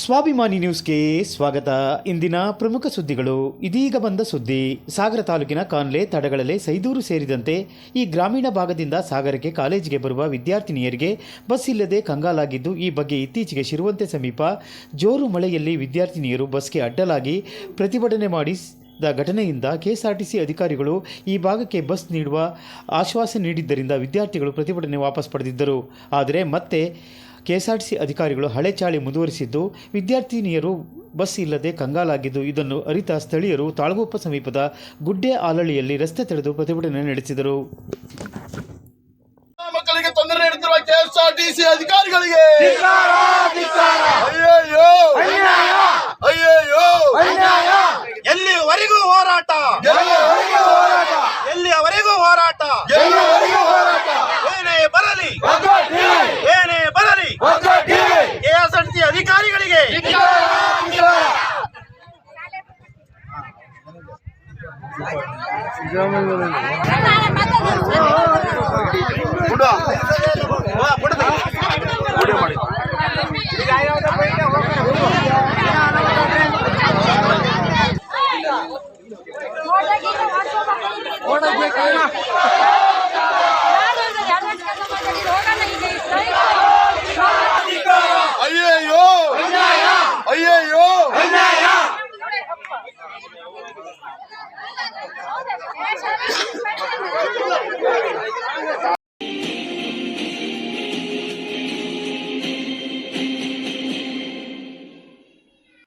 ಸ್ವಾಭಿಮಾನಿ ನ್ಯೂಸ್ಗೆ ಸ್ವಾಗತ. ಇಂದಿನ ಪ್ರಮುಖ ಸುದ್ದಿಗಳು. ಇದೀಗ ಬಂದ ಸುದ್ದಿ. ಸಾಗರ ತಾಲೂಕಿನ ಕಾನ್ಲೆ, ತಡಗಳಲೆ, ಸೈದೂರು ಸೇರಿದಂತೆ ಈ ಗ್ರಾಮೀಣ ಭಾಗದಿಂದ ಸಾಗರಕ್ಕೆ ಕಾಲೇಜಿಗೆ ಬರುವ ವಿದ್ಯಾರ್ಥಿನಿಯರಿಗೆ ಬಸ್ ಇಲ್ಲದೆ ಕಂಗಾಲಾಗಿದ್ದು, ಈ ಬಗ್ಗೆ ಇತ್ತೀಚೆಗೆ ಶಿರುವಂತೆ ಸಮೀಪ ಜೋರು ಮಳೆಯಲ್ಲಿ ವಿದ್ಯಾರ್ಥಿನಿಯರು ಬಸ್ಗೆ ಅಡ್ಡಲಾಗಿ ಪ್ರತಿಭಟನೆ ಮಾಡಿದ ಘಟನೆಯಿಂದ ಕೆಎಸ್ಆರ್ಟಿಸಿ ಅಧಿಕಾರಿಗಳು ಈ ಭಾಗಕ್ಕೆ ಬಸ್ ನೀಡುವ ಆಶ್ವಾಸನೆ ನೀಡಿದ್ದರಿಂದ ವಿದ್ಯಾರ್ಥಿಗಳು ಪ್ರತಿಭಟನೆ ವಾಪಸ್ ಪಡೆದಿದ್ದರು. ಆದರೆ ಮತ್ತೆ ಕೆಎಸ್ಆರ್ಟಿಸಿ ಅಧಿಕಾರಿಗಳು ಹಳೆ ಚಾಳಿ ಮುಂದುವರಿಸಿದ್ದು, ವಿದ್ಯಾರ್ಥಿನಿಯರು ಬಸ್ ಇಲ್ಲದೆ ಕಂಗಾಲಾಗಿದ್ದು, ಇದನ್ನು ಅರಿತ ಸ್ಥಳೀಯರು ತಾಳಗುಪ್ಪ ಸಮೀಪದ ಗುಡ್ಡೆ ಆಲಳಿಯಲ್ಲಿ ರಸ್ತೆ ತಡೆದು ಪ್ರತಿಭಟನೆ ನಡೆಸಿದರು. ಮಕ್ಕಳಿಗೆ ತೊಂದರೆ ನೀಡುತ್ತಿರುವ ಕೆಎಸ್ಆರ್ಟಿಸಿ ಅಧಿಕಾರಿಗಳಿಗೆ